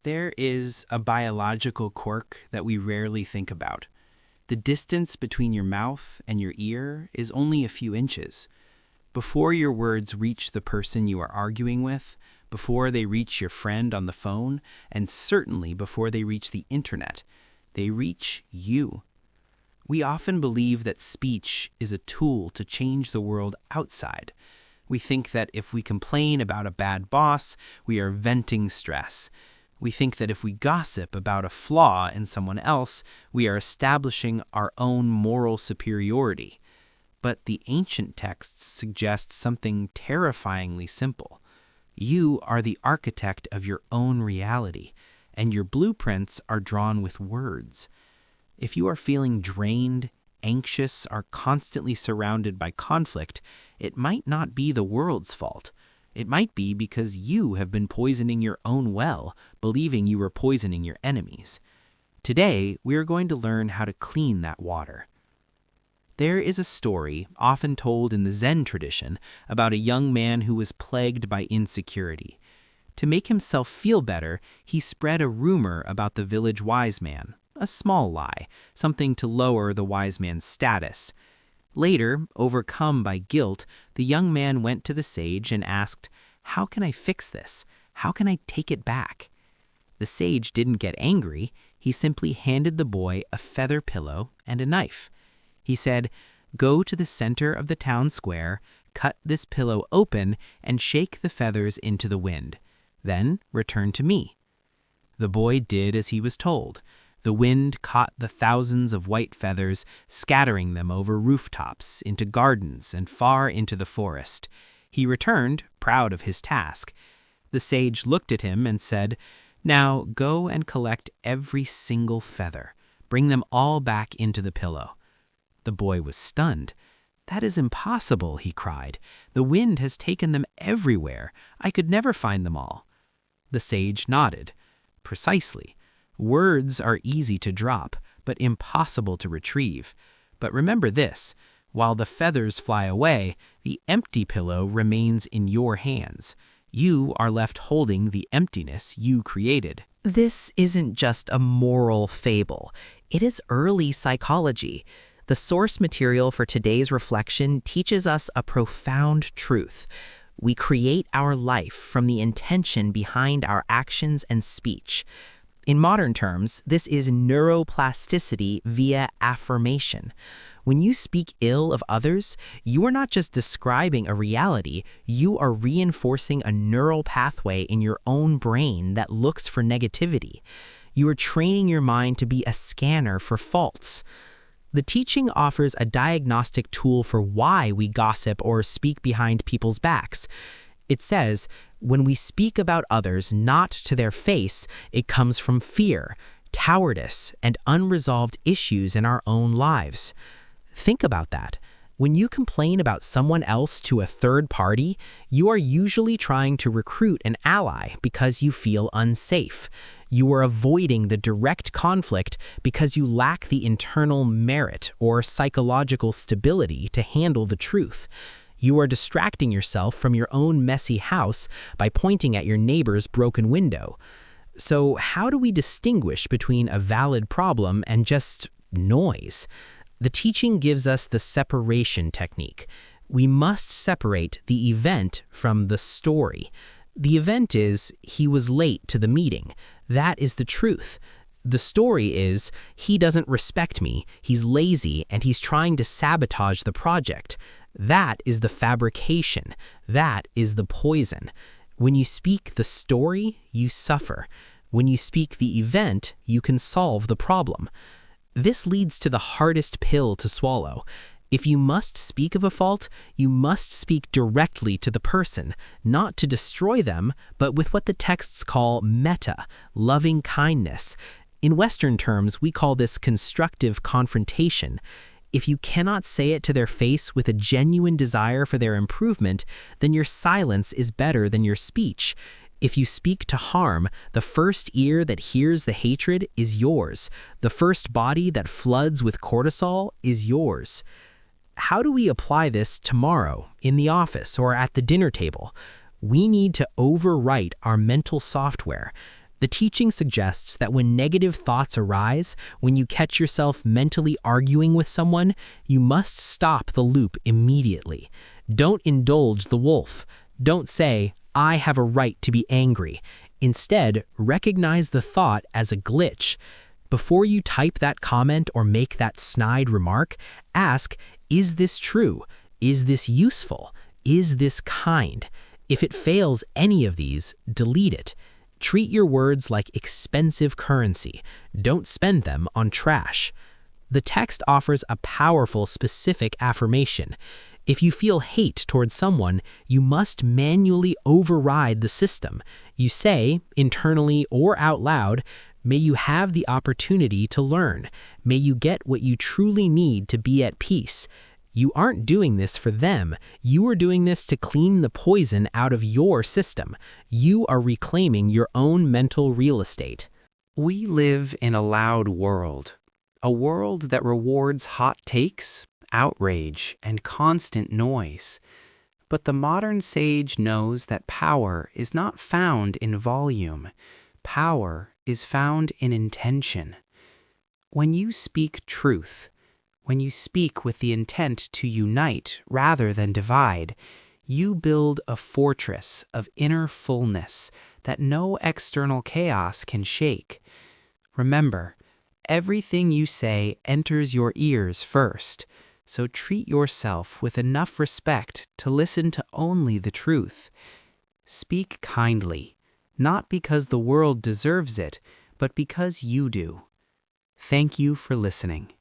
There is a biological quirk that we rarely think about. The distance between your mouth and your ear is only a few inches. Before your words reach the person you are arguing with, before they reach your friend on the phone, and certainly before they reach the internet, they reach you. We often believe that speech is a tool to change the world outside. We think that if we complain about a bad boss, we are venting stress. We think that if we gossip about a flaw in someone else, we are establishing our own moral superiority. But the ancient texts suggest something terrifyingly simple. You are the architect of your own reality, and your blueprints are drawn with words. If you are feeling drained, anxious, or constantly surrounded by conflict, it might not be the world's fault. It might be because you have been poisoning your own well, believing you were poisoning your enemies. Today, we are going to learn how to clean that water. There is a story, often told in the Zen tradition, about a young man who was plagued by insecurity. To make himself feel better, he spread a rumor about the village wise man, a small lie, something to lower the wise man's status. Later, overcome by guilt, the young man went to the sage and asked, "How can I fix this? How can I take it back?" The sage didn't get angry. He simply handed the boy a feather pillow and a knife. He said, "Go to the center of the town square, cut this pillow open, and shake the feathers into the wind. Then return to me." The boy did as he was told. The wind caught the thousands of white feathers, scattering them over rooftops, into gardens, and far into the forest. He returned, proud of his task. The sage looked at him and said, "Now go and collect every single feather. Bring them all back into the pillow." The boy was stunned. "That is impossible," he cried. "The wind has taken them everywhere. I could never find them all." The sage nodded. "Precisely. Words are easy to drop, but impossible to retrieve. But remember this, while the feathers fly away, the empty pillow remains in your hands. You are left holding the emptiness you created." This isn't just a moral fable. It is early psychology. The source material for today's reflection teaches us a profound truth. We create our life from the intention behind our actions and speech. In modern terms, this is neuroplasticity via affirmation. When you speak ill of others, you are not just describing a reality, you are reinforcing a neural pathway in your own brain that looks for negativity. You are training your mind to be a scanner for faults. The teaching offers a diagnostic tool for why we gossip or speak behind people's backs. It says, when we speak about others not to their face, it comes from fear, cowardice, and unresolved issues in our own lives. Think about that. When you complain about someone else to a third party, you are usually trying to recruit an ally because you feel unsafe. You are avoiding the direct conflict because you lack the internal merit or psychological stability to handle the truth. You are distracting yourself from your own messy house by pointing at your neighbor's broken window. So how do we distinguish between a valid problem and just noise? The teaching gives us the separation technique. We must separate the event from the story. The event is, he was late to the meeting. That is the truth. The story is, he doesn't respect me, he's lazy, and he's trying to sabotage the project. That is the fabrication. That is the poison. When you speak the story, you suffer. When you speak the event, you can solve the problem. This leads to the hardest pill to swallow. If you must speak of a fault, you must speak directly to the person, not to destroy them, but with what the texts call metta, loving kindness. In Western terms, we call this constructive confrontation. If you cannot say it to their face with a genuine desire for their improvement, then your silence is better than your speech. If you speak to harm, the first ear that hears the hatred is yours. The first body that floods with cortisol is yours. How do we apply this tomorrow, in the office or at the dinner table? We need to overwrite our mental software. The teaching suggests that when negative thoughts arise, when you catch yourself mentally arguing with someone, you must stop the loop immediately. Don't indulge the wolf. Don't say, "I have a right to be angry." Instead, recognize the thought as a glitch. Before you type that comment or make that snide remark, ask, is this true? Is this useful? Is this kind? If it fails any of these, delete it. Treat your words like expensive currency. Don't spend them on trash. The text offers a powerful, specific affirmation. If you feel hate towards someone, you must manually override the system. You say, internally or out loud, "May you have the opportunity to learn. May you get what you truly need to be at peace." You aren't doing this for them. You are doing this to clean the poison out of your system. You are reclaiming your own mental real estate. We live in a loud world, a world that rewards hot takes, outrage, and constant noise. But the modern sage knows that power is not found in volume. Power is found in intention. When you speak truth, when you speak with the intent to unite rather than divide, you build a fortress of inner fullness that no external chaos can shake. Remember, everything you say enters your ears first, so treat yourself with enough respect to listen to only the truth. Speak kindly, not because the world deserves it, but because you do. Thank you for listening.